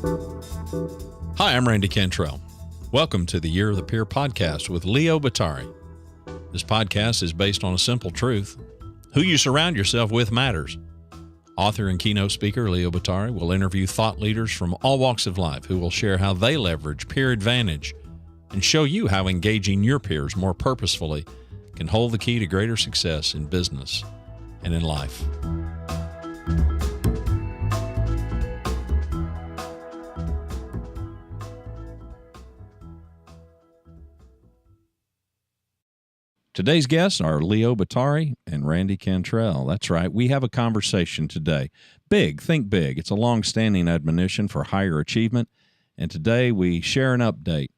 Hi, I'm Randy Cantrell. Welcome to the Year of the Peer podcast with Leo Bottary. This podcast is based on a simple truth. Who you surround yourself with matters. Author and keynote speaker Leo Bottary will interview thought leaders from all walks of life who will share how they leverage peer advantage and show you how engaging your peers more purposefully can hold the key to greater success in business and in life. Today's guests are Leo Bottary and Randy Cantrell. That's right. We have a conversation today. Big, think big. It's a long-standing admonition for higher achievement. And today we share an update,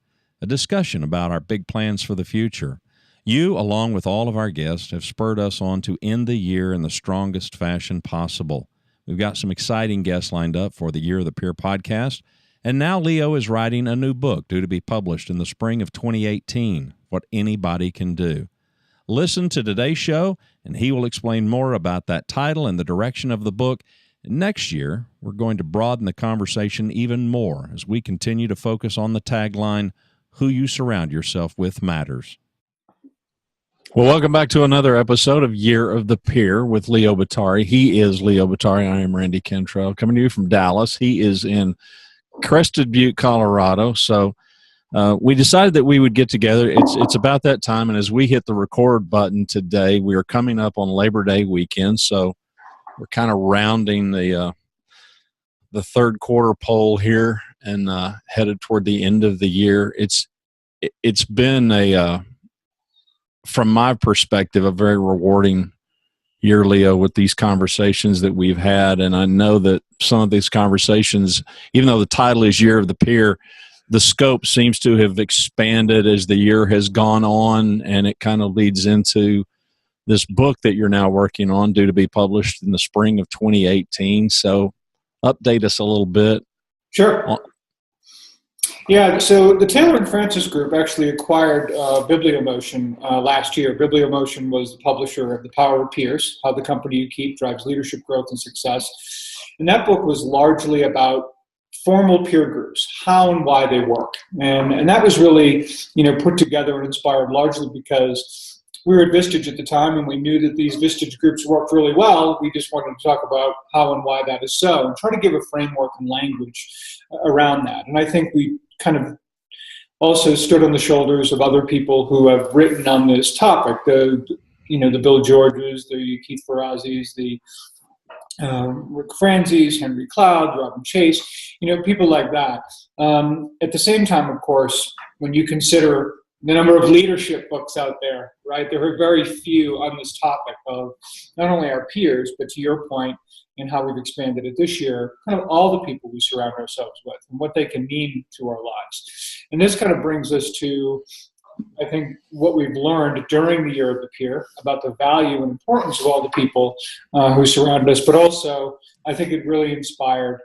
a discussion about our big plans for the future. You, along with all of our guests, have spurred us on to end the year in the strongest fashion possible. We've got some exciting guests lined up for the Year of the Peer podcast. And now Leo is writing a new book due to be published in the spring of 2018, What Anybody Can Do. Listen to today's show, and he will explain more about that title and the direction of the book. Next year, we're going to broaden the conversation even more as we continue to focus on the tagline, Who You Surround Yourself With Matters. Well, welcome back to another episode of Year of the Peer with Leo Bottary. He is Leo Bottary. I am Randy Cantrell, coming to you from Dallas. He is in Crested Butte, Colorado. So we decided that we would get together. It's about that time, and as we hit the record button today, we are coming up on Labor Day weekend, so we're kind of rounding the third quarter pole here and headed toward the end of the year. It's been from my perspective, a very rewarding year, Leo, with these conversations that we've had, and I know that some of these conversations, even though the title is Year of the Peer, the scope seems to have expanded as the year has gone on, and it kind of leads into this book that you're now working on, due to be published in the spring of 2018. So update us a little bit. Sure. Yeah, so the Taylor and Francis Group actually acquired Bibliomotion last year. Bibliomotion was the publisher of The Power of Peers, How the Company You Keep Drives Leadership Growth and Success. And that book was largely about formal peer groups, how and why they work. And that was really, put together and inspired largely because we were at Vistage at the time, and we knew that these Vistage groups worked really well. We just wanted to talk about how and why that is so, and try to give a framework and language around that. And I think we kind of also stood on the shoulders of other people who have written on this topic, the Bill Georges, the Keith Ferrazzi's, the Rick Franzese, Henry Cloud, Robin Chase, people like that. At the same time, of course, when you consider the number of leadership books out there, right, there are very few on this topic of not only our peers, but to your point, and how we've expanded it this year, kind of all the people we surround ourselves with and what they can mean to our lives. And this kind of brings us to, I think, what we've learned during the Year of the Peer about the value and importance of all the people who surround us, but also I think it really inspired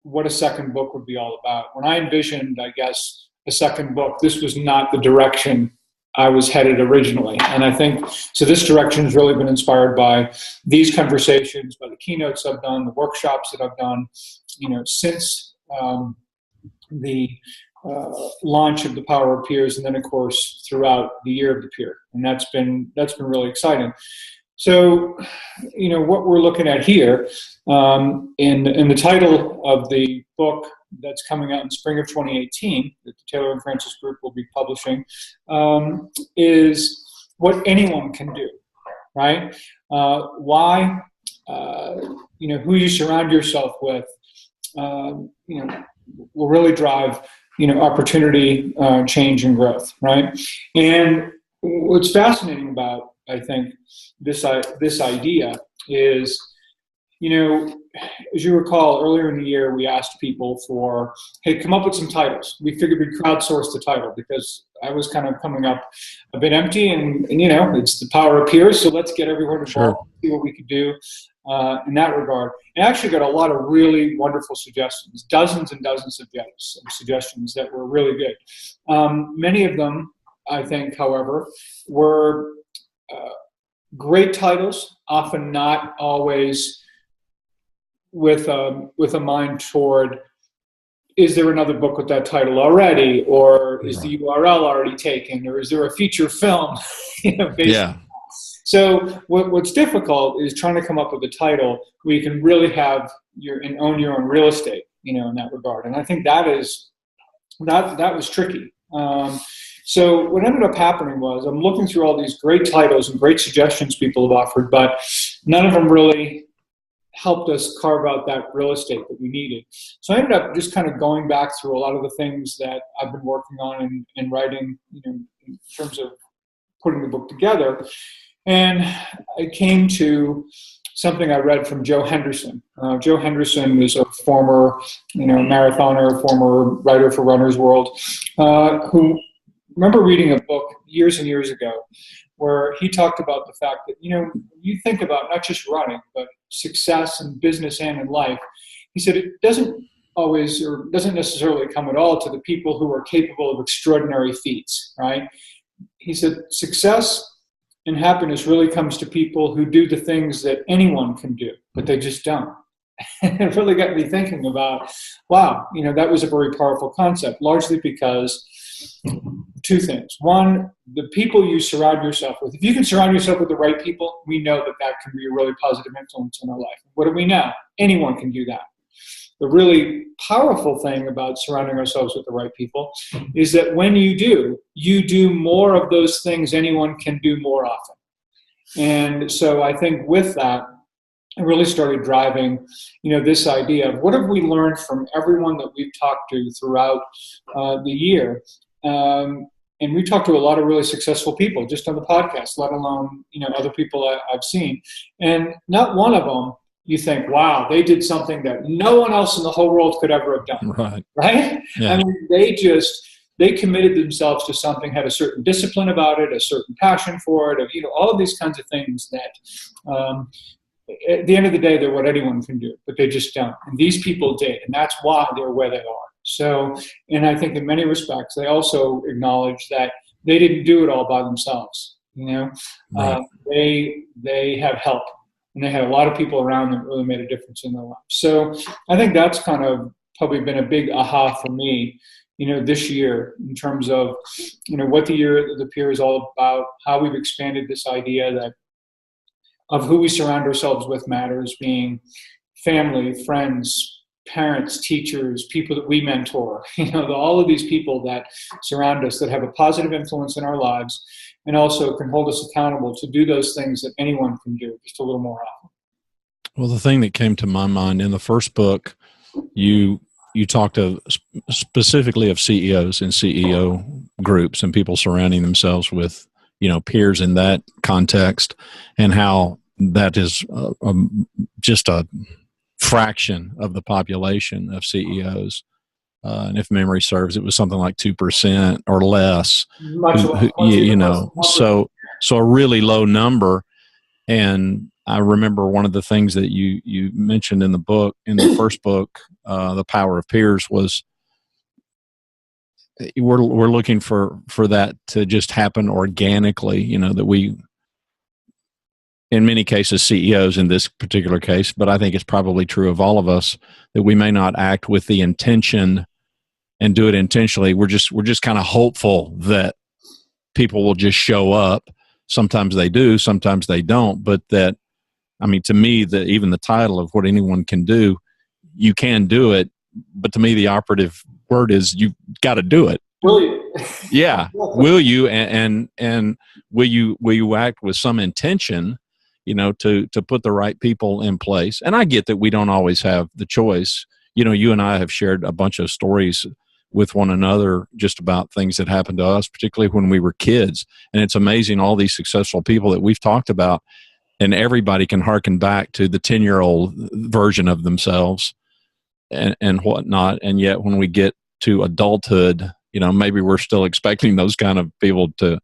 what a second book would be all about. When I envisioned, I guess, a second book, this was not the direction I was headed originally. And I think, so this direction has really been inspired by these conversations, by the keynotes I've done, the workshops that I've done, since the launch of The Power of Peers, and then of course throughout the Year of the Peer, and that's been really exciting. So, what we're looking at here in the title of the book that's coming out in spring of 2018 that the Taylor and Francis Group will be publishing is what anyone can do, right? Why, who you surround yourself with, will really drive opportunity, change, and growth, right? And what's fascinating about, I think, this idea is, as you recall, earlier in the year, we asked people for, hey, come up with some titles. We figured we'd crowdsource the title because I was kind of coming up a bit empty, and it's The Power of Peers, so let's get everyone involved, see what we could do in that regard. And I actually got a lot of really wonderful suggestions, dozens and dozens of suggestions that were really good. Many of them, I think, however, were great titles, often not always with a mind toward is there another book with that title already, or is the URL already taken, or is there a feature film? Based on. So what's difficult is trying to come up with a title where you can really have and own your own real estate, in that regard. And I think that was tricky. So what ended up happening was I'm looking through all these great titles and great suggestions people have offered, but none of them really helped us carve out that real estate that we needed. So I ended up just kind of going back through a lot of the things that I've been working on and writing, in terms of putting the book together. And I came to something I read from Joe Henderson. Joe Henderson is a former, marathoner, former writer for Runner's World, who remember reading a book years and years ago where he talked about the fact that, you think about not just running, but success in business and in life. He said it doesn't always, or doesn't necessarily come at all to the people who are capable of extraordinary feats, right? He said success and happiness really comes to people who do the things that anyone can do, but they just don't. And it really got me thinking about, wow, that was a very powerful concept, largely because two things. One, the people you surround yourself with. If you can surround yourself with the right people, we know that can be a really positive influence in our life. What do we know? Anyone can do that. The really powerful thing about surrounding ourselves with the right people is that when you do more of those things anyone can do more often. And so I think with that, I really started driving, this idea of what have we learned from everyone that we've talked to throughout the year. And we talked to a lot of really successful people just on the podcast, let alone, other people I've seen. And not one of them you think, wow, they did something that no one else in the whole world could ever have done. Right? Yeah. I mean, they committed themselves to something, had a certain discipline about it, a certain passion for it, all of these kinds of things that at the end of the day, they're what anyone can do, but they just don't. And these people did, and that's why they're where they are. So, and I think in many respects, they also acknowledge that they didn't do it all by themselves. Right. They have help, and they had a lot of people around that really made a difference in their lives. So I think that's kind of probably been a big aha for me, this year in terms of, what the year of the peer is all about, how we've expanded this idea that of who we surround ourselves with matters, being family, friends, parents, teachers, people that we mentor, all of these people that surround us that have a positive influence in our lives and also can hold us accountable to do those things that anyone can do just a little more often. Well, the thing that came to my mind in the first book, you talked specifically of CEOs and CEO groups and people surrounding themselves with peers in that context, and how that is just a fraction of the population of CEOs. And if memory serves, it was something like 2% or less. So a really low number. And I remember one of the things that you mentioned in the book, in the first book, The Power of Peers, was we're looking for that to just happen organically, that we, in many cases, CEOs in this particular case, but I think it's probably true of all of us, that we may not act with the intention and do it intentionally. We're just kind of hopeful that people will just show up. Sometimes they do, sometimes they don't, but that, to me, even the title of What Anyone Can Do, you can do it, but to me, the operative word is you've got to do it. Will you? Yeah. Will you? And will you act with some intention, to put the right people in place? And I get that we don't always have the choice. You and I have shared a bunch of stories with one another just about things that happened to us, particularly when we were kids. And it's amazing, all these successful people that we've talked about, and everybody can hearken back to the 10-year-old version of themselves and whatnot. And yet when we get to adulthood, maybe we're still expecting those kind of people to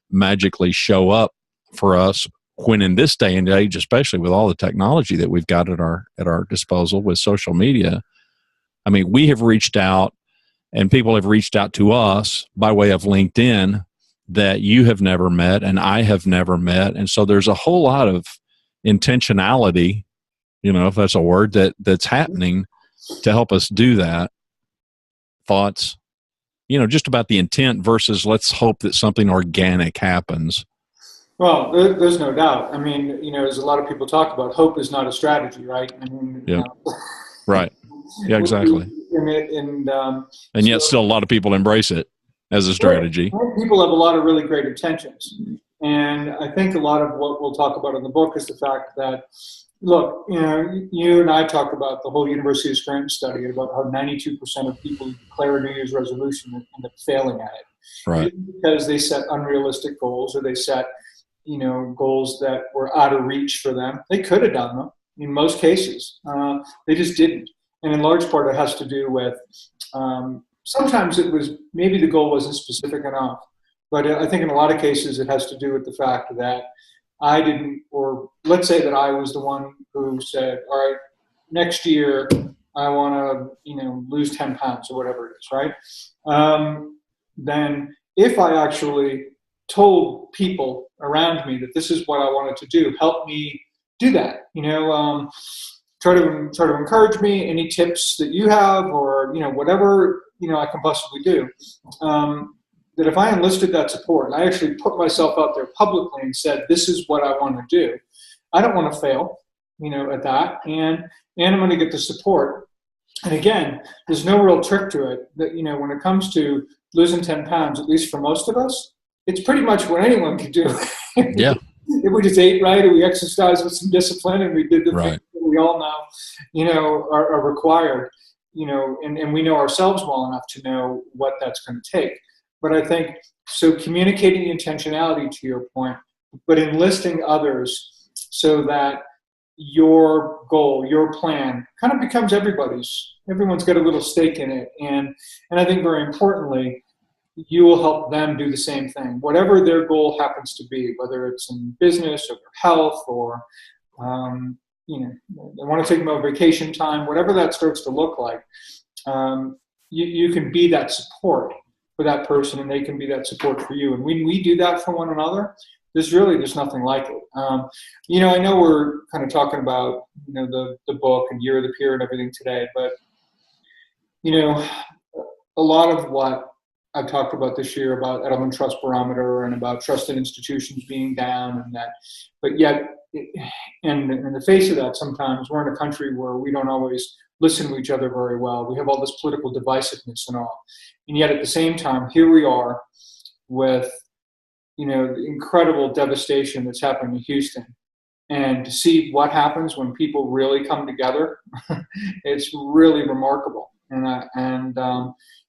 magically show up for us, when in this day and age, especially with all the technology that we've got at our disposal with social media, we have reached out, and people have reached out to us by way of LinkedIn that you have never met and I have never met. And so there's a whole lot of intentionality, if that's a word, that's happening to help us do that. thoughts, just about the intent versus let's hope that something organic happens? Well, there's no doubt. I mean, as a lot of people talk about, hope is not a strategy, right? I mean, yeah, right. Yeah, exactly. And yet still a lot of people embrace it as a strategy. People have a lot of really great intentions. And I think a lot of what we'll talk about in the book is the fact that, look, you and I talked about the whole University of Scranton study about how 92% of people who declare a New Year's resolution end up failing at it. Right. Because they set unrealistic goals, or they set, goals that were out of reach for them. They could have done them in most cases. They just didn't. And in large part, it has to do with, sometimes it was, maybe the goal wasn't specific enough. But I think in a lot of cases, it has to do with the fact that I didn't, or let's say that I was the one who said, all right, next year I want to, lose 10 pounds or whatever it is, right? Then if I actually told people around me that this is what I wanted to do, help me do that, try to encourage me, any tips that you have, or, whatever, I can possibly do. That if I enlisted that support and I actually put myself out there publicly and said, this is what I want to do, I don't want to fail, at that. And I'm going to get the support. And again, there's no real trick to it that, when it comes to losing 10 pounds, at least for most of us, it's pretty much what anyone can do. Yeah. If we just ate right and we exercised with some discipline and we did the things that we all know, are required, and we know ourselves well enough to know what that's going to take. But I think, so communicating intentionality to your point, but enlisting others so that your goal, your plan kind of becomes everybody's. Everyone's got a little stake in it. And I think very importantly, you will help them do the same thing. Whatever their goal happens to be, whether it's in business or their health or, they want to take more vacation time, whatever that starts to look like, you can be that support for that person, and they can be that support for you. And when we do that for one another, there's nothing like it. I know we're kind of talking about, the book and Year of the Peer and everything today, but, a lot of what I've talked about this year about Edelman Trust Barometer and about trusted institutions being down, and that, but yet, and in the face of that, sometimes we're in a country where we don't always listen to each other very well. We have all this political divisiveness and all. And yet at the same time, here we are with, the incredible devastation that's happening in Houston. And to see what happens when people really come together, it's really remarkable.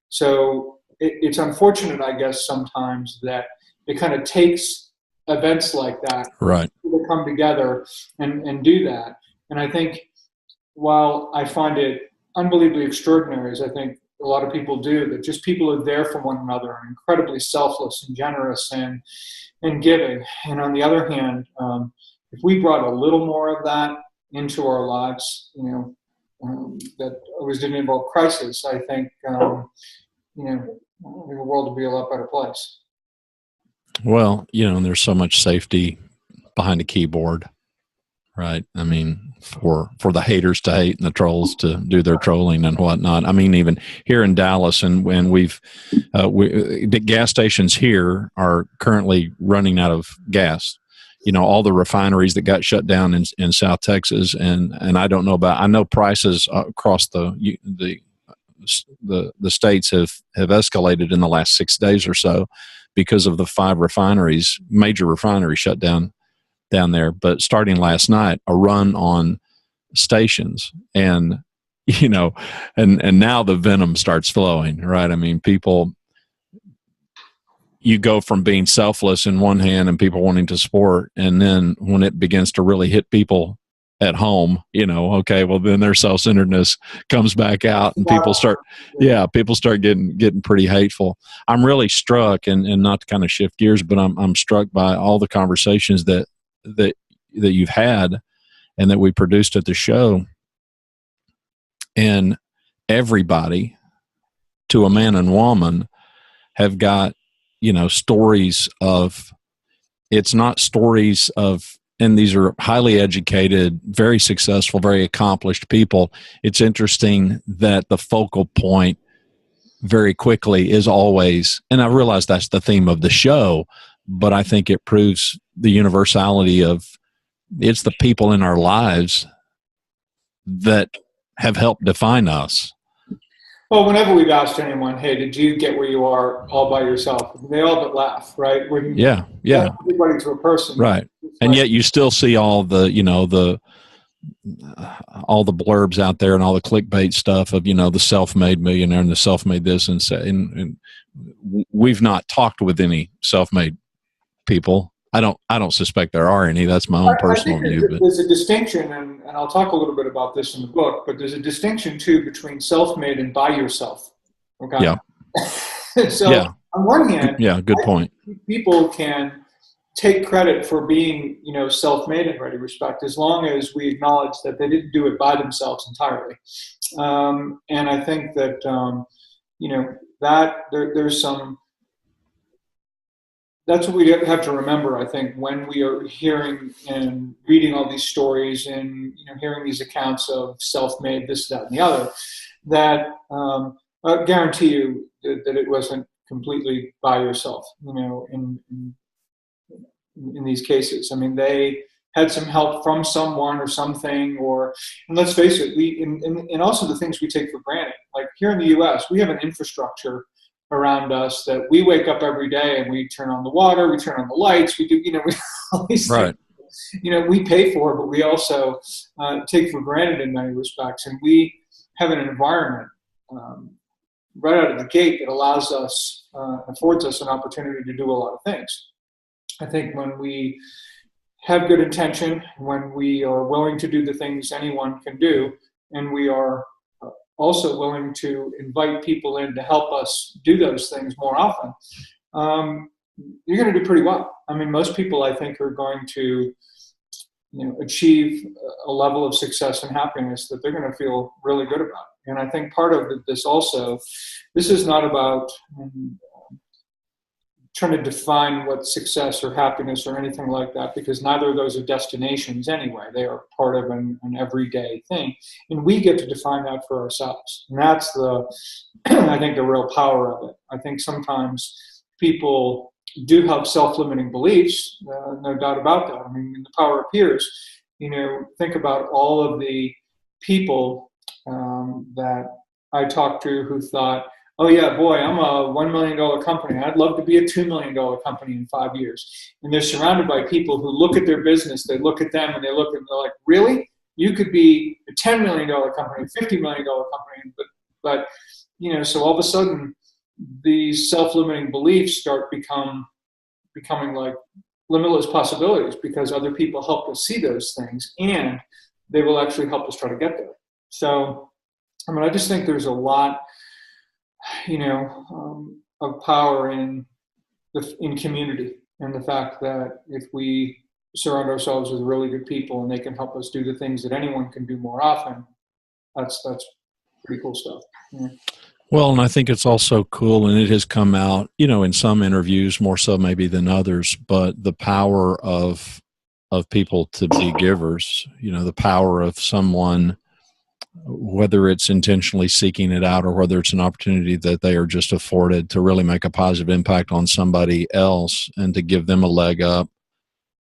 So it's unfortunate, I guess, sometimes that it kind of takes events like that to come together and do that. And I think while I find it unbelievably extraordinary, as I think a lot of people do, that just people are there for one another and incredibly selfless and generous and giving. And on the other hand, if we brought a little more of that into our lives, that always didn't involve crisis, I think, the world would be a lot better place. Well, and there's so much safety behind a keyboard, right? I mean, for the haters to hate and the trolls to do their trolling and whatnot. I mean, even here in Dallas, and when the gas stations here are currently running out of gas. All the refineries that got shut down in South Texas, and I don't know I know prices across the states have escalated in the last 6 days or so because of the 5 major refineries shut down there. But starting last night, a run on stations, and now the venom starts flowing, right? I mean, you go from being selfless in one hand and people wanting to support, and then when it begins to really hit people at home, okay, well then their self-centeredness comes back out, and people start getting pretty hateful. I'm really struck, and not to kind of shift gears, but I'm struck by all the conversations that you've had and that we produced at the show, and everybody, to a man and woman, have got stories of, it's not stories of, and these are highly educated, very successful, very accomplished people. It's interesting that the focal point very quickly is always, and I realize that's the theme of the show, but I think it proves the universality of it's the people in our lives that have helped define us. Well, whenever we've asked anyone, "Hey, did you get where you are all by yourself?" They all but laugh, right? When Yeah. everybody to a person, Right. And yet you still see all the, all the blurbs out there and all the clickbait stuff of, the self-made millionaire and the self-made this and we've not talked with any self-made people. I don't suspect there are any. That's my own personal view. But there's a distinction, and I'll talk a little bit about this in the book, but there's a distinction too between self-made and by yourself. Okay. Yeah. So on one hand, good point. People can take credit for being, self-made in many respect, as long as we acknowledge that they didn't do it by themselves entirely. And I think that, that there's some. That's what we have to remember, I think, when we are hearing and reading all these stories and hearing these accounts of self-made, this, that, and the other, that I guarantee you that it wasn't completely by yourself, in these cases. I mean, they had some help from someone or something, and let's face it, and also the things we take for granted. Like here in the U.S., we have an infrastructure around us that we wake up every day and we turn on the water, we turn on the lights, we do, we all these right. things, we pay for, but we also take for granted in many respects. And we have an environment right out of the gate that allows us, affords us an opportunity to do a lot of things. I think when we have good intention, when we are willing to do the things anyone can do, and we are also willing to invite people in to help us do those things more often, you're going to do pretty well. I mean, most people, I think, are going to achieve a level of success and happiness that they're going to feel really good about. And I think part of this also, this is not about trying to define what success or happiness or anything like that, because neither of those are destinations anyway. They are part of an everyday thing. And we get to define that for ourselves. And that's I think the real power of it. I think sometimes people do have self-limiting beliefs, no doubt about that. I mean, the power appears, think about all of the people that I talked to who thought, oh yeah, boy, I'm a $1 million company. I'd love to be a $2 million company in 5 years. And they're surrounded by people who look at their business, they look at them and they're like, really? You could be a $10 million company, a $50 million company. But so all of a sudden, these self-limiting beliefs start becoming like limitless possibilities, because other people help us see those things and they will actually help us try to get there. So, I mean, I just think there's a lot, of power in community, and the fact that if we surround ourselves with really good people and they can help us do the things that anyone can do more often, that's pretty cool stuff. Yeah. Well, and I think it's also cool, and it has come out, in some interviews more so maybe than others, but the power of people to be givers, the power of someone, whether it's intentionally seeking it out or whether it's an opportunity that they are just afforded to really make a positive impact on somebody else and to give them a leg up,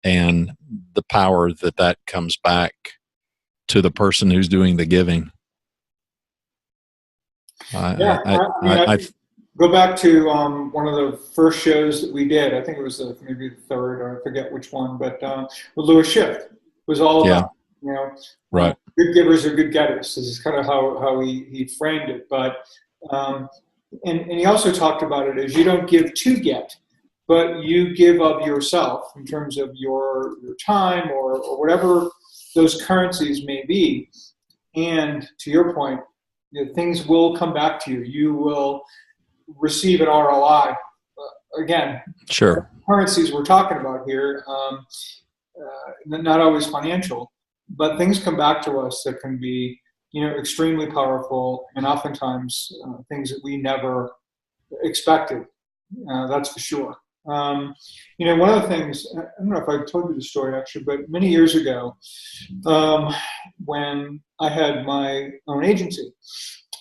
and the power that comes back to the person who's doing the giving. Go back to one of the first shows that we did. I think it was maybe the third, or I forget which one, but with Louis Schiff was all about, right. Good givers are good getters. This is kind of how he framed it. But and he also talked about it as you don't give to get, but you give of yourself in terms of your time or whatever those currencies may be. And to your point, things will come back to you. You will receive an ROI. Again, sure. Currencies we're talking about here, not always financial, but things come back to us that can be, extremely powerful, and oftentimes things that we never expected. That's for sure. One of the things, I don't know if I told you the story actually, but many years ago, when I had my own agency,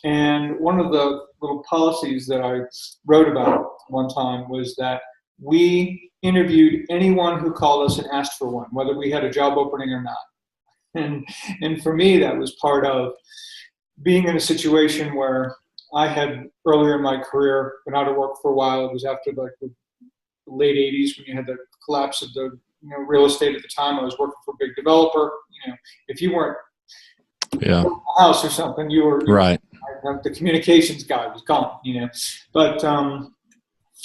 And one of the little policies that I wrote about one time was that we interviewed anyone who called us and asked for one, whether we had a job opening or not. And for me, that was part of being in a situation where I had earlier in my career been out of work for a while. It was after like the late 80s when you had the collapse of the real estate at the time. I was working for a big developer. If you weren't in a house or something, you were right. The communications guy was gone. But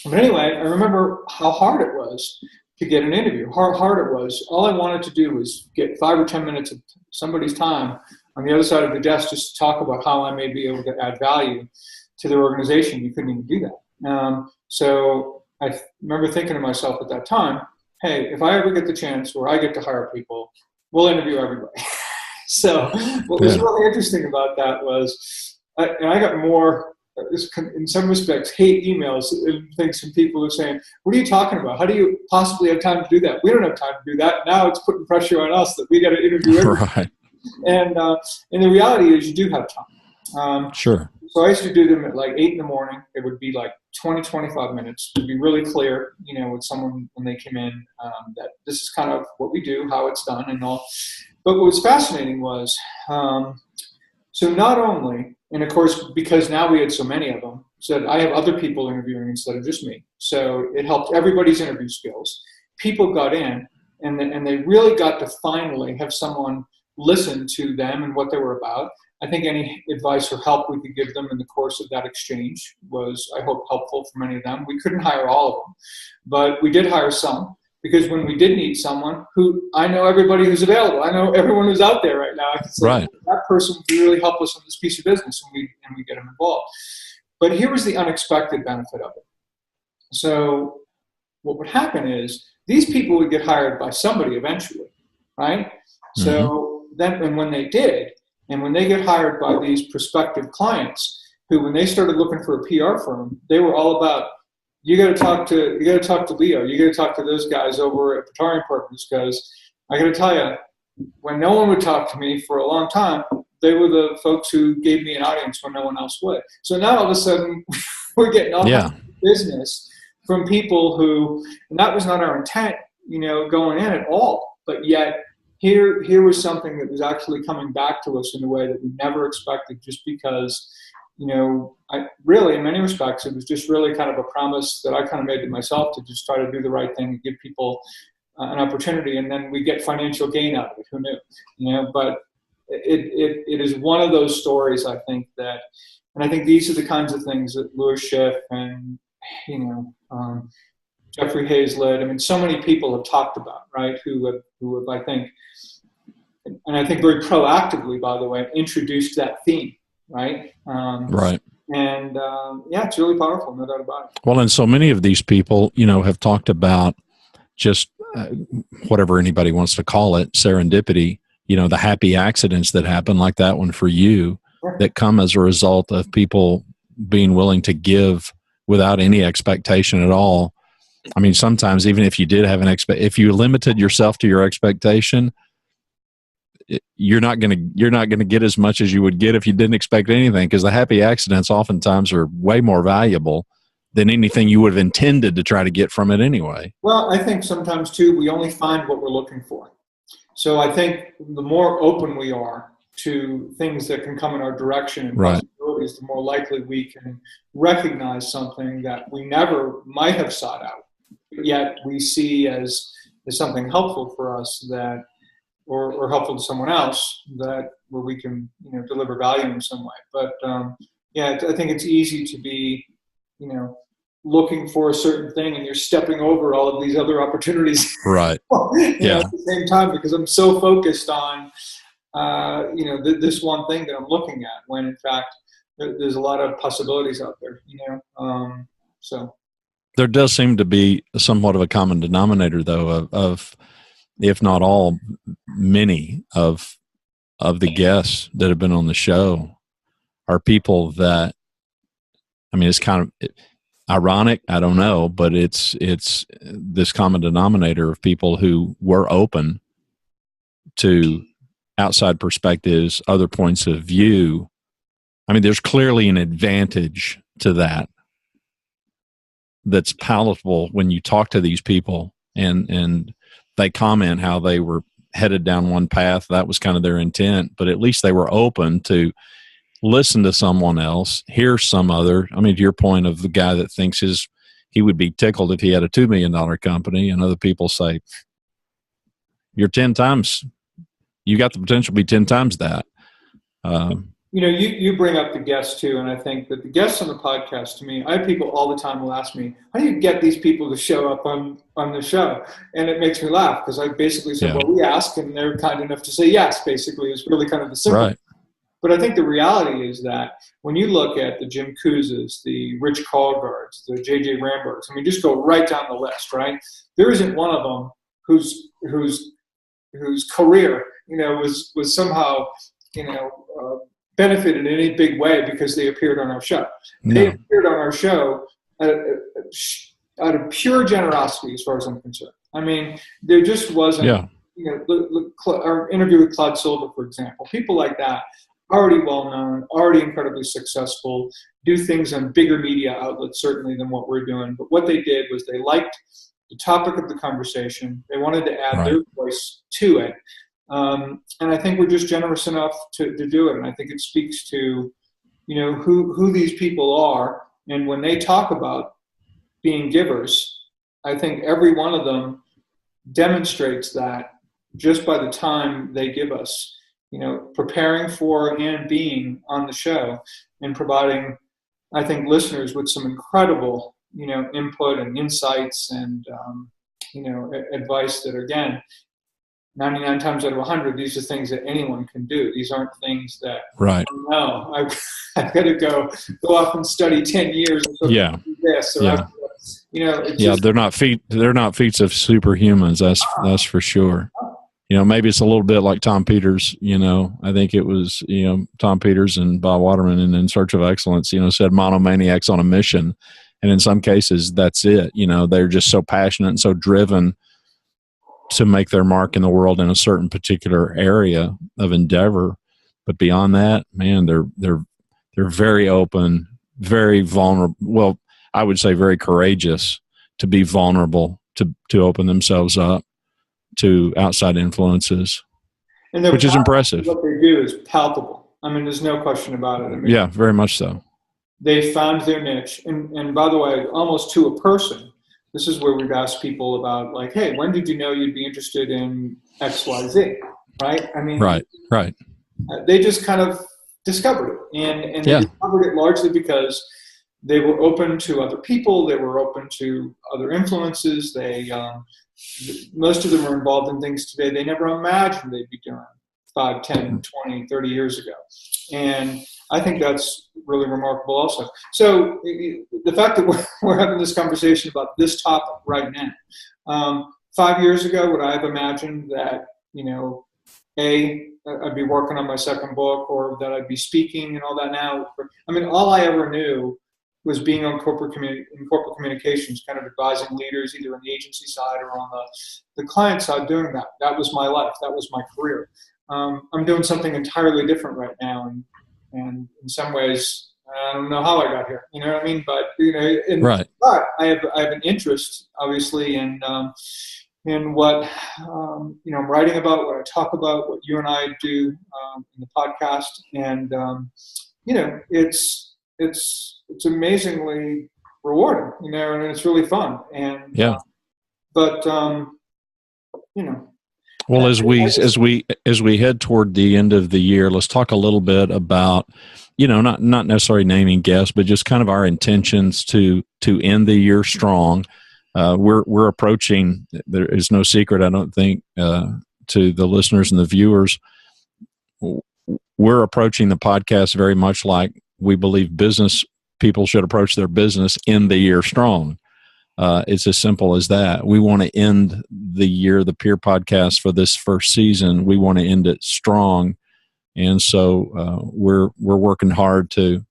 anyway, I remember how hard it was to get an interview. How hard it was. All I wanted to do was get 5 or 10 minutes of somebody's time on the other side of the desk just to talk about how I may be able to add value to their organization. You couldn't even do that. So I remember thinking to myself at that time, hey, if I ever get the chance where I get to hire people, we'll interview everybody. So what was really interesting about that was, I got more, in some respects, hate emails and things from people who are saying, what are you talking about? How do you possibly have time to do that? We don't have time to do that. Now it's putting pressure on us that we got to interview everybody. Right. And the reality is you do have time. Sure. So I used to do them at like 8 in the morning. It would be like 20, 25 minutes. It would be really clear, with someone when they came in, that this is kind of what we do, how it's done and all. But what was fascinating was, so not only, and of course, because now we had so many of them, said I have other people interviewing instead of just me. So it helped everybody's interview skills. People got in, and they really got to finally have someone listen to them and what they were about. I think any advice or help we could give them in the course of that exchange was, I hope, helpful for many of them. We couldn't hire all of them, but we did hire some, because when we did need someone who, I know everybody who's available. I know everyone who's out there right now. I can say, right. That person would really help us on this piece of business, and we get them involved. But here was the unexpected benefit of it. So what would happen is these people would get hired by somebody eventually, right? Mm-hmm. So then, and when they did, and when they get hired by these prospective clients, who when they started looking for a PR firm, they were all about, you got to talk to Leo, you got to talk to those guys over at Bottary Partners, because I got to tell you, when no one would talk to me for a long time, they were the folks who gave me an audience when no one else would. So now all of a sudden we're getting all kinds of business from people who, and that was not our intent, going in at all, but yet here was something that was actually coming back to us in a way that we never expected, just because, I really, in many respects, it was just really kind of a promise that I kind of made to myself to just try to do the right thing and give people an opportunity, and then we get financial gain out of it. Who knew? But it is one of those stories, I think, that, and I think these are the kinds of things that Louis Schiff and, Jeffrey Hazlitt, I mean, so many people have talked about, right, who have, I think, and I think very proactively, by the way, introduced that theme, right? Right. And it's really powerful, no doubt about it. Well, and so many of these people, have talked about just whatever anybody wants to call it, serendipity, the happy accidents that happen, like that one for you, that come as a result of people being willing to give without any expectation at all. I mean, sometimes even if you did have if you limited yourself to your expectation, you're not going to get as much as you would get if you didn't expect anything, because the happy accidents oftentimes are way more valuable than anything you would have intended to try to get from it anyway. Well, I think sometimes too, we only find what we're looking for. So I think the more open we are to things that can come in our direction and possibilities, the more likely we can recognize something that we never might have sought out, yet we see as something helpful for us, that or helpful to someone else, that where we can deliver value in some way. But I think it's easy to be looking for a certain thing, and you're stepping over all of these other opportunities, right? At the same time, because I'm so focused on this one thing that I'm looking at, when in fact there's a lot of possibilities out there. So there does seem to be somewhat of a common denominator, though, of if not all, many of the guests that have been on the show are people that, I mean, it's kind of ironic, I don't know, but it's this common denominator of people who were open to outside perspectives, other points of view, I mean, there's clearly an advantage to that that's palatable when you talk to these people and they comment how they were headed down one path. That was kind of their intent, but at least they were open to listen to someone else, hear some other. I mean, to your point of the guy that thinks he would be tickled if he had a $2 million company, and other people say, you're 10 times, you got the potential to be 10 times that. You bring up the guests too, and I think that the guests on the podcast, to me, I have people all the time will ask me, how do you get these people to show up on the show? And it makes me laugh, because I basically said, well, we ask, and they're kind enough to say yes, basically. It's really kind of the simple. Right. But I think the reality is that when you look at the Jim Kouzes, the Rich Karlgaards, the J.J. Rambergs, I mean, just go right down the list, right? There isn't one of them whose career, was somehow, benefited in any big way because they appeared on our show. No. They appeared on our show out of pure generosity, as far as I'm concerned. I mean, there just wasn't, our interview with Claude Silva, for example, people like that, already well-known, already incredibly successful, do things on bigger media outlets, certainly, than what we're doing. But what they did was they liked the topic of the conversation. They wanted to add their voice to it. And I think we're just generous enough to do it. And I think it speaks to, who these people are. And when they talk about being givers, I think every one of them demonstrates that just by the time they give us, preparing for and being on the show, and providing, I think, listeners with some incredible, input and insights and, advice that, again, 99 times out of 100, these are things that anyone can do. These aren't things that, no, I've got to go off and study 10 years and do this. Or they're not feats of superhumans. That's for sure. Maybe it's a little bit like Tom Peters. I think it was, Tom Peters and Bob Waterman in Search of Excellence, said monomaniacs on a mission. And in some cases, that's it. They're just so passionate and so driven to make their mark in the world in a certain particular area of endeavor. But beyond that, man, they're very open, very vulnerable. Well, I would say very courageous to be vulnerable, to open themselves up to outside influences, which is impressive. What they do is palpable. I mean, there's no question about it. I mean, yeah, very much so. They found their niche. And by the way, almost to a person, this is where we've asked people about, like, hey, when did you know you'd be interested in X, Y, Z? Right? I mean, right. They just kind of discovered it. And they discovered it largely because they were open to other people. They were open to other influences. Most of them are involved in things today they never imagined they'd be doing 5, 10, 20, 30 years ago. And I think that's really remarkable also. So the fact that we're having this conversation about this topic right now, 5 years ago, would I have imagined that, I'd be working on my second book, or that I'd be speaking and all that now? I mean, all I ever knew was being on corporate communications, kind of advising leaders either on the agency side or on the client side, doing that. That was my life. That was my career. I'm doing something entirely different right now. And in some ways, I don't know how I got here. You know what I mean? But, but I have an interest, obviously, in what, I'm writing about, what I talk about, what you and I do in the podcast. And, it's amazingly rewarding, and it's really fun. And well, as we head toward the end of the year, let's talk a little bit about, not necessarily naming guests, but just kind of our intentions to end the year strong. We're approaching. There is no secret, I don't think, to the listeners and the viewers. We're approaching the podcast very much like we believe business people should approach their business in the year strong. It's as simple as that. We want to end the year, the Peer Podcast, for this first season. We want to end it strong. And so we're working hard to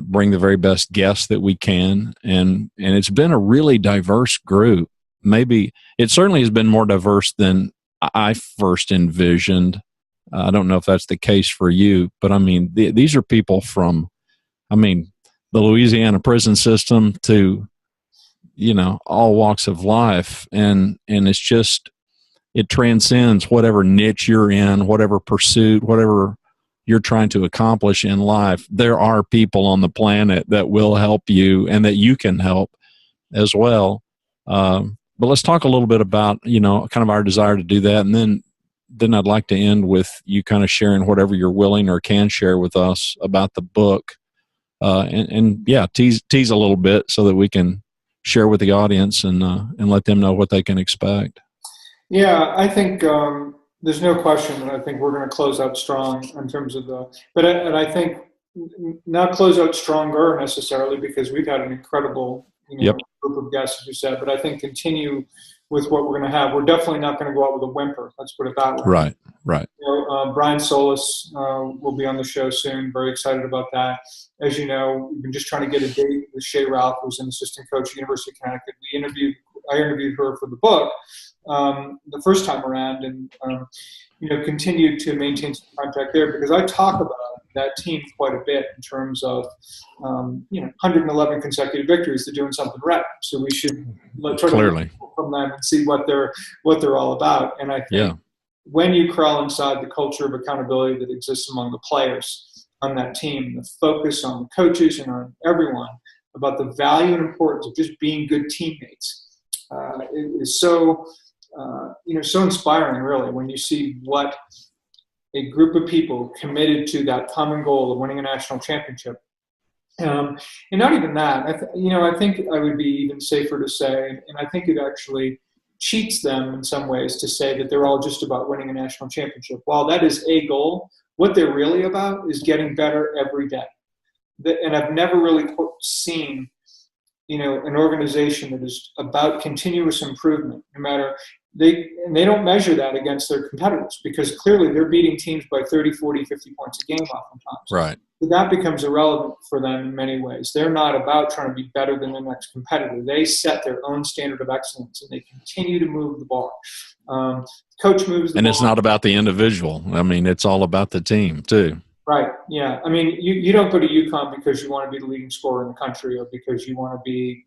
bring the very best guests that we can. And it's been a really diverse group. Maybe it certainly has been more diverse than I first envisioned I don't know if that's the case for you, but I mean, these are people from, the Louisiana prison system to, all walks of life. And it's just, it transcends whatever niche you're in, whatever pursuit, whatever you're trying to accomplish in life. There are people on the planet that will help you and that you can help as well. But let's talk a little bit about, kind of our desire to do that. And then I'd like to end with you kind of sharing whatever you're willing or can share with us about the book. Tease a little bit so that we can share with the audience and let them know what they can expect. Yeah, I think there's no question that I think we're going to close out strong in terms of and I think not close out stronger necessarily, because we've had an incredible group of guests, as you said, but I think continue with what we're going to have. We're definitely not going to go out with a whimper. Let's put it that way. Right. Brian Solis will be on the show soon. Very excited about that. As you know, we've been just trying to get a date with Shay Ralph, who's an assistant coach at University of Connecticut. I interviewed her for the book the first time around, and continued to maintain some contact there, because I talk about that team quite a bit in terms of 111 consecutive victories. They're doing something right, so we should try to learn from them and see what they're all about. And I think when you crawl inside the culture of accountability that exists among the players on that team, the focus on the coaches and on everyone about the value and importance of just being good teammates, it is so inspiring, really, when you see what a group of people committed to that common goal of winning a national championship. And not even that, I think I would be even safer to say, and I think it actually cheats them in some ways to say that they're all just about winning a national championship. While that is a goal, what they're really about is getting better every day. And I've never really seen, an organization that is about continuous improvement, no matter. They don't measure that against their competitors, because clearly they're beating teams by 30, 40, 50 points a game oftentimes. Right. So that becomes irrelevant for them in many ways. They're not about trying to be better than the next competitor. They set their own standard of excellence, and they continue to move the bar. Coach moves the ball. And it's not about the individual. It's all about the team too. Right. Yeah. You don't go to UConn because you want to be the leading scorer in the country, or because you want to be,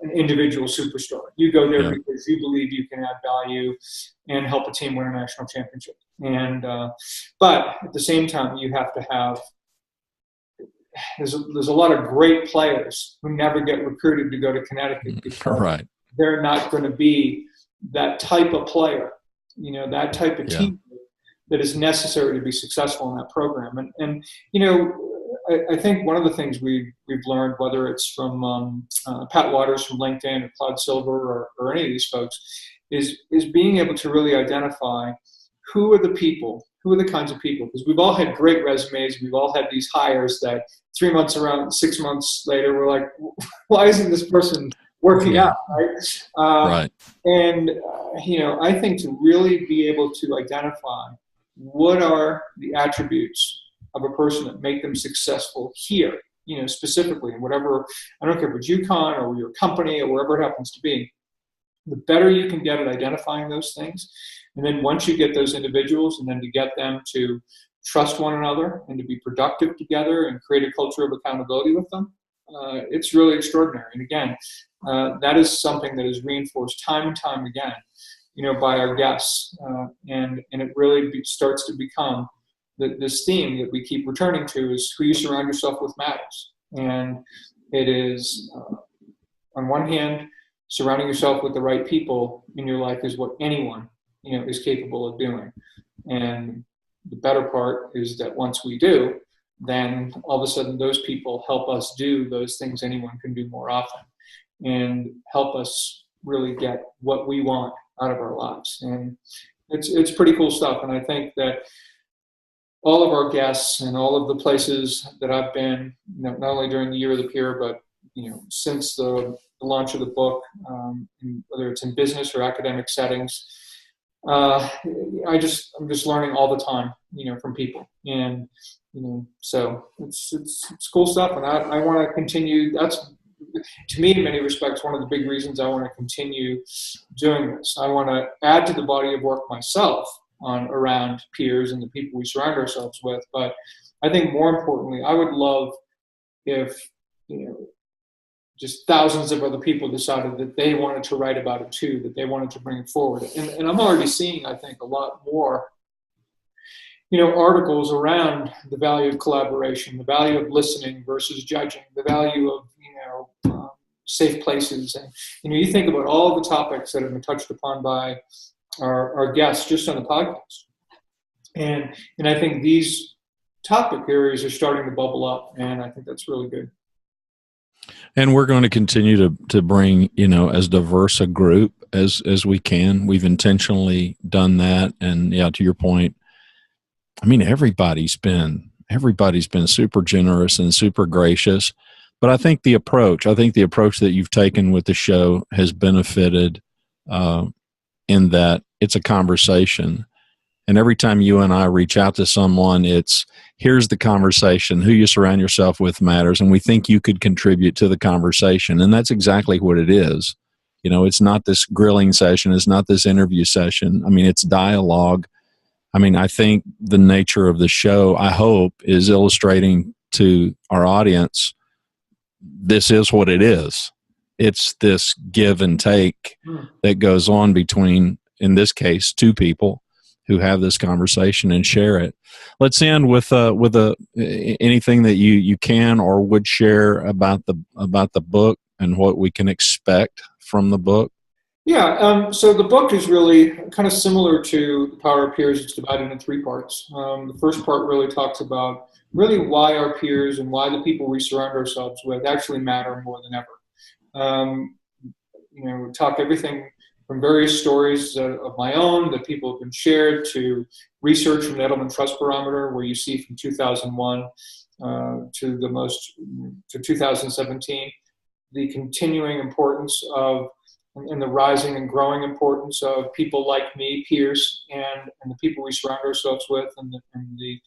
an individual superstar. You go there because you believe you can add value and help a team win a national championship. And but at the same time, you have to have. There's a lot of great players who never get recruited to go to Connecticut because they're not going to be that type of player. That type of team that is necessary to be successful in that program. And I think one of the things we've learned, whether it's from Pat Waters from LinkedIn or Claude Silver or any of these folks, is being able to really identify who are the kinds of people, because we've all had great resumes. We've all had these hires that 3 months around, 6 months later, we're like, why isn't this person working out, right? And, I think to really be able to identify what are the attributes of a person that make them successful here, specifically, and whatever, I don't care if it's UConn or your company or wherever it happens to be, the better you can get at identifying those things. And then once you get those individuals, and then to get them to trust one another and to be productive together and create a culture of accountability with them, it's really extraordinary. And again, that is something that is reinforced time and time again, by our guests. And it really starts to become this theme that we keep returning to, is who you surround yourself with matters. And it is, on one hand, surrounding yourself with the right people in your life is what anyone, is capable of doing. And the better part is that once we do, then all of a sudden those people help us do those things anyone can do more often, and help us really get what we want out of our lives. And it's pretty cool stuff. And I think that all of our guests and all of the places that I've been, not only during the Year of the Peer, but since the launch of the book, whether it's in business or academic settings, I'm just learning all the time, from people, and so it's cool stuff, and I want to continue. That's, to me, in many respects, one of the big reasons I want to continue doing this. I want to add to the body of work myself, on around peers and the people we surround ourselves with. But I think more importantly, I would love if, just thousands of other people decided that they wanted to write about it too, that they wanted to bring it forward. And I'm already seeing, I think, a lot more, articles around the value of collaboration, the value of listening versus judging, the value of, safe places. And, you think about all the topics that have been touched upon by our guests just on the podcast. And I think these topic areas are starting to bubble up, and I think that's really good. And we're going to continue to bring, as diverse a group as we can. We've intentionally done that. And yeah, to your point, I mean, everybody's been super generous and super gracious. But I think the approach that you've taken with the show has benefited in that it's a conversation. And every time you and I reach out to someone, it's, here's the conversation. Who you surround yourself with matters. And we think you could contribute to the conversation. And that's exactly what it is. It's not this grilling session. It's not this interview session. I mean, it's dialogue. I mean, I think the nature of the show, I hope, is illustrating to our audience, this is what it is. It's this give and take that goes on between, in this case, two people who have this conversation and share it. Let's end with anything that you can or would share about the book and what we can expect from the book. Yeah, so the book is really kind of similar to The Power of Peers. It's divided into three parts. The first part really talks about really why our peers and why the people we surround ourselves with actually matter more than ever. We talk everything from various stories of my own that people have been shared to research from the Edelman Trust Barometer, where you see from 2001 to 2017, the continuing importance of and the rising and growing importance of people like me, peers, and the people we surround ourselves with, and the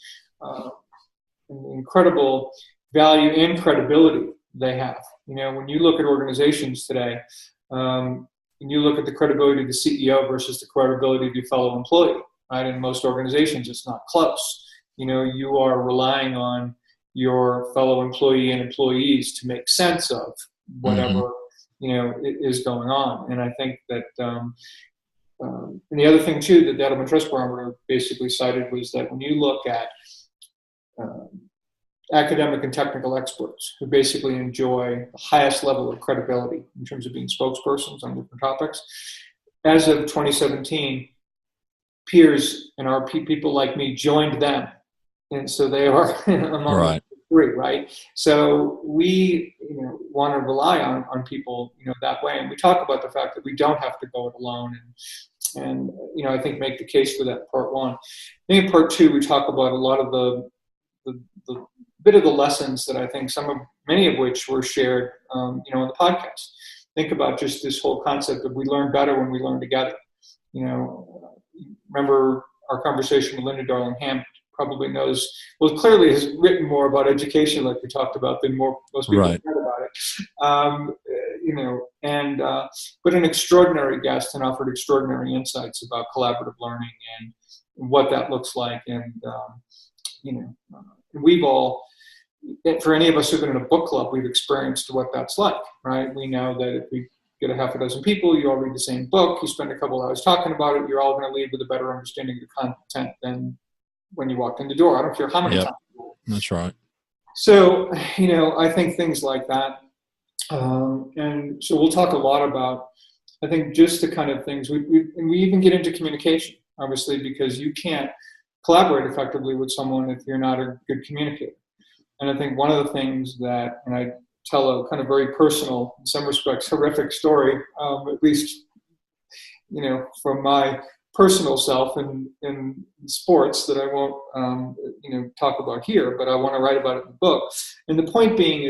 incredible value and credibility they have. When you look at organizations today, and you look at the credibility of the CEO versus the credibility of your fellow employee, right? In most organizations, it's not close. You are relying on your fellow employee and employees to make sense of whatever, is going on. And I think that, and the other thing too, that the Edelman Trust Barometer basically cited was that when you look at academic and technical experts who basically enjoy the highest level of credibility in terms of being spokespersons on different topics, as of 2017, peers and our people like me joined them. And so they are among right. Three, right? So we want to rely on people that way, and we talk about the fact that we don't have to go it alone, and I think make the case for that in part one. I think in part two we talk about a lot of the bit of the lessons that I think many of which were shared in the podcast. Think about just this whole concept of we learn better when we learn together. Remember our conversation with Linda Darling Hammond. Probably knows, clearly has written more about education, like we talked about, than most people right. have read about it. But an extraordinary guest and offered extraordinary insights about collaborative learning and what that looks like. And, we've all, for any of us who've been in a book club, we've experienced what that's like, right? We know that if we get a half a dozen people, you all read the same book, you spend a couple hours talking about it, you're all going to leave with a better understanding of the content than when you walked in the door. I don't care how many times. That's right. So, I think things like that. And so we'll talk a lot about, I think, just the kind of things. We even get into communication, obviously, because you can't collaborate effectively with someone if you're not a good communicator. And I think one of the things that, and I tell a kind of very personal, in some respects, horrific story, at least, from my personal self in sports that I won't, talk about here, but I want to write about it in the book. And the point being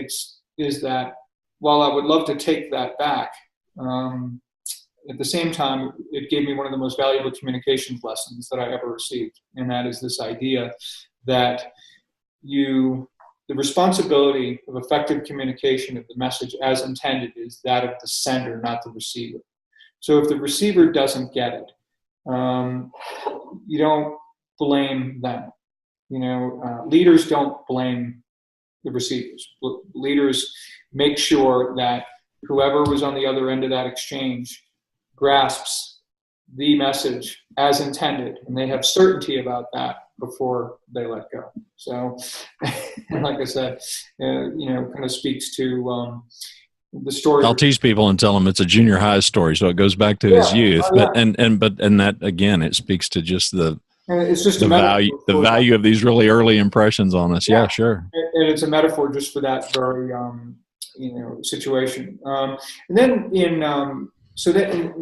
is that while I would love to take that back, at the same time, it gave me one of the most valuable communications lessons that I ever received. And that is this idea that the responsibility of effective communication of the message as intended is that of the sender, not the receiver. So if the receiver doesn't get it, don't blame them. Leaders don't blame the receivers. Leaders make sure that whoever was on the other end of that exchange grasps the message as intended, and they have certainty about that before they let go. So, like I said, kind of speaks to the story. I'll tease people and tell them it's a junior high story, so it goes back to his youth. But that again, it speaks to just the value of these really early impressions on us. Yeah, sure. And it's a metaphor just for that very situation. And then in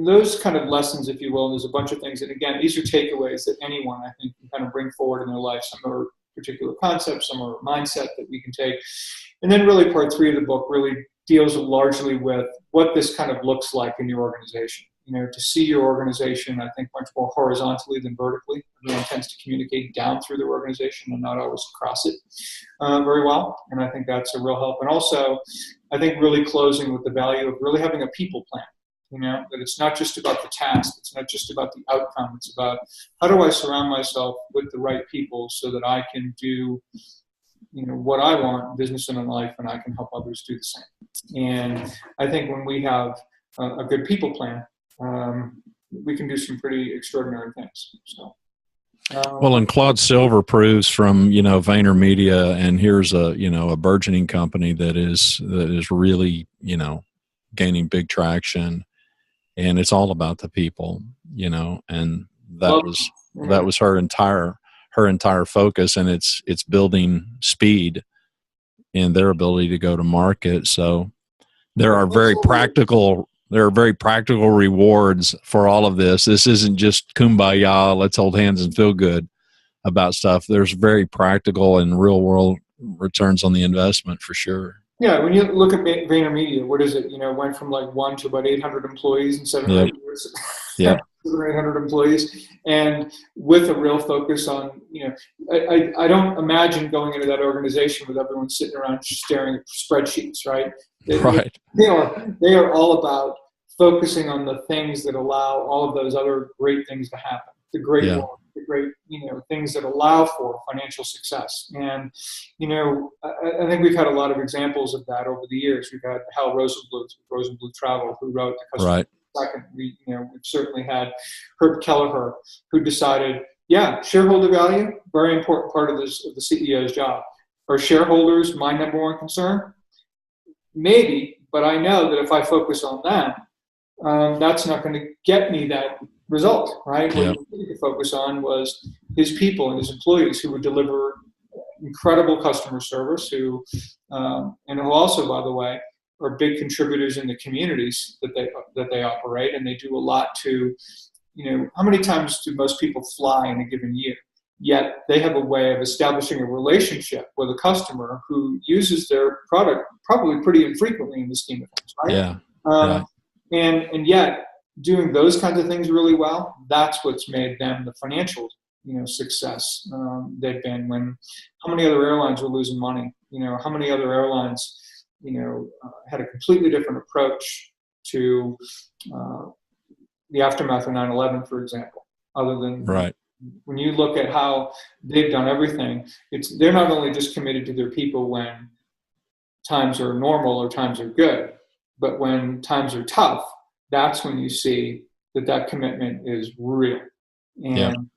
those kind of lessons, if you will, there's a bunch of things. And again, these are takeaways that anyone, I think, can kind of bring forward in their life. Some are particular concepts, some are mindset that we can take. And then really part 3 of the book really deals largely with what this kind of looks like in your organization. To see your organization, I think, much more horizontally than vertically. Everyone tends to communicate down through their organization and not always across it very well. And I think that's a real help. And also, I think really closing with the value of really having a people plan. That it's not just about the task, it's not just about the outcome, it's about how do I surround myself with the right people so that I can do what I want, business and in life, and I can help others do the same. And I think when we have a good people plan, we can do some pretty extraordinary things. So, well, and Claude Silver proves from VaynerMedia, and here's a burgeoning company that is really gaining big traction, and it's all about the people, and that was her entire focus, and it's building speed in their ability to go to market. So there are very practical rewards for all of this. This isn't just kumbaya, let's hold hands and feel good about stuff. There's very practical and real world returns on the investment for sure. Yeah, when you look at VaynerMedia, what is it? Went from like 1 to about 800 employees in 7 or 8 years. Yeah. 700 or 800 employees, and with a real focus on, I don't imagine going into that organization with everyone sitting around staring at spreadsheets, right? Right. They are all about focusing on the things that allow all of those other great things to happen. The great work, the great, things that allow for financial success. And, I think we've had a lot of examples of that over the years. We've had Hal Rosenbluth Travel, who wrote The Customer Second. We've certainly had Herb Kelleher, who decided, shareholder value, very important part of the CEO's job. Are shareholders my number one concern? Maybe, but I know that if I focus on them, that's not going to get me that result, right? What he needed to focus on was his people and his employees who would deliver incredible customer service, who also, by the way, are big contributors in the communities that they operate, and they do a lot to, how many times do most people fly in a given year? Yet they have a way of establishing a relationship with a customer who uses their product probably pretty infrequently in the scheme of things, right? Yeah. And yet doing those kinds of things really well, that's what's made them the financial, success they've been. How many other airlines were losing money? How many other airlines, had a completely different approach to the aftermath of 9/11, for example, other than when you look at how they've done everything, they're not only just committed to their people when times are normal or times are good, but when times are tough, that's when you see that commitment is real. And,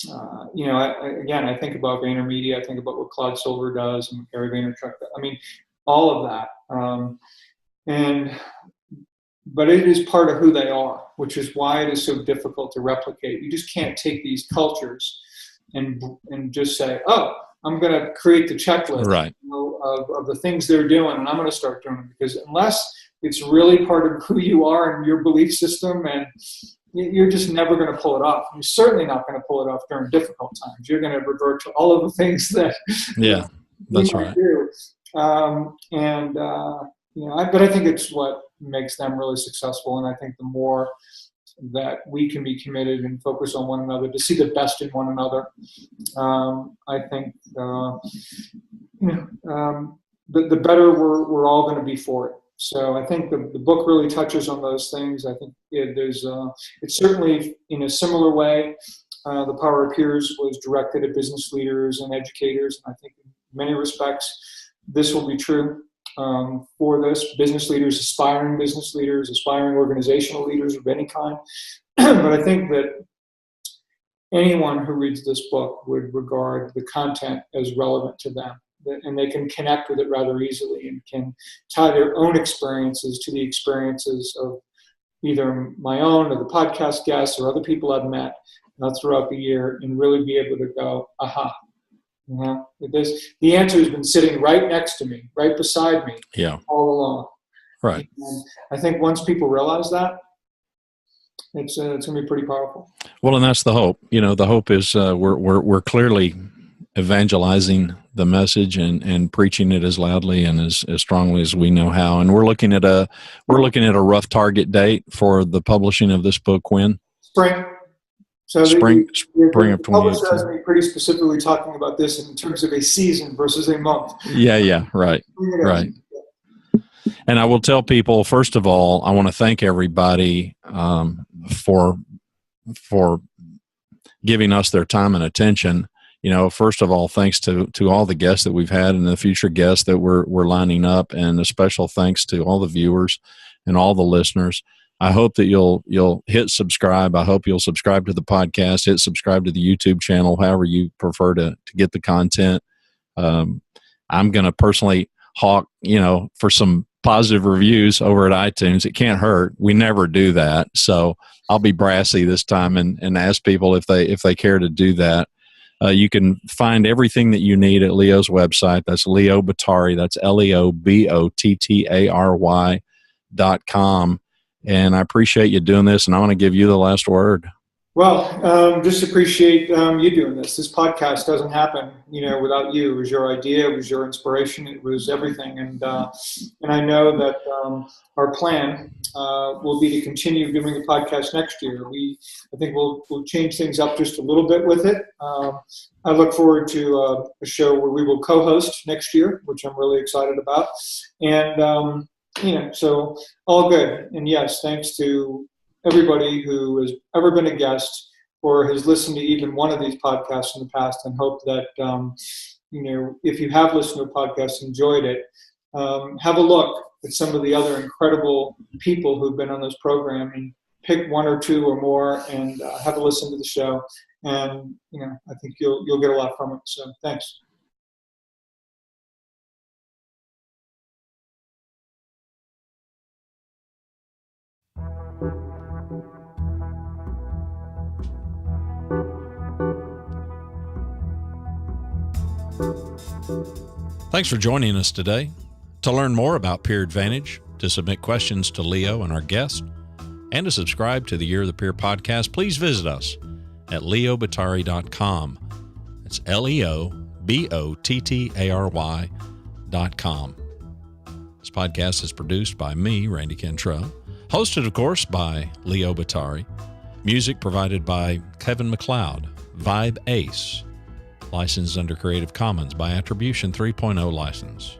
I think about VaynerMedia, I think about what Claude Silver does and what Gary Vaynerchuk does. I mean, all of that. But it is part of who they are, which is why it is so difficult to replicate. You just can't take these cultures and just say, I'm going to create the checklist of the things they're doing, and I'm going to start doing them. Because unless it's really part of who you are and your belief system, and you're just never going to pull it off. You're certainly not going to pull it off during difficult times. You're going to revert to all of the things that that's right. Do. But I think it's what makes them really successful. And I think the more that we can be committed and focus on one another to see the best in one another, I think the better we're all going to be for it. So I think the book really touches on those things. I think it's certainly in a similar way the Power of Peers was directed at business leaders and educators. And I think in many respects, this will be true for this. Business leaders, aspiring organizational leaders of any kind. But I think that anyone who reads this book would regard the content as relevant to them, and they can connect with it rather easily and can tie their own experiences to the experiences of either my own or the podcast guests or other people I've met throughout the year, and really be able to go, aha, the answer has been sitting right next to me, right beside me, all along. Right. And I think once people realize that, it's going to be pretty powerful. Well, and that's the hope. The hope is we're clearly evangelizing the message and preaching it as loudly and as strongly as we know how. And we're looking at a rough target date for the publishing of this book. When? Spring. So spring of 2018. Publisher has me pretty specifically talking about this in terms of a season versus a month. Yeah, right. And I will tell people, first of all, I want to thank everybody for giving us their time and attention. First of all, thanks to all the guests that we've had and the future guests that we're lining up, and a special thanks to all the viewers and all the listeners. I hope that you'll hit subscribe. I hope you'll subscribe to the podcast, hit subscribe to the YouTube channel, however you prefer to get the content. I'm going to personally hawk, for some positive reviews over at iTunes. It can't hurt. We never do that. So I'll be brassy this time and ask people if they care to do that. You can find everything that you need at Leo's website. That's Leo Bottary. That's LeoBottary.com. And I appreciate you doing this, and I want to give you the last word. Well, just appreciate you doing this. This podcast doesn't happen, without you. It was your idea. It was your inspiration. It was everything. And I know that our plan will be to continue doing the podcast next year. I think we'll change things up just a little bit with it. I look forward to a show where we will co-host next year, which I'm really excited about. And so all good. And yes, thanks to everybody who has ever been a guest or has listened to even one of these podcasts in the past, and hope that, if you have listened to a podcast, enjoyed it, have a look at some of the other incredible people who've been on this program, and pick one or two or more and have a listen to the show. And, I think you'll get a lot from it. So thanks. Thanks for joining us today. To learn more about Peer Advantage, to submit questions to Leo and our guest, and to subscribe to the Year of the Peer podcast, please visit us at leobottary.com. It's LeoBottary.com. This podcast is produced by me, Randy Cantrell, hosted, of course, by Leo Bottary. Music provided by Kevin MacLeod, Vibe Ace. Licensed under Creative Commons by Attribution 3.0 license.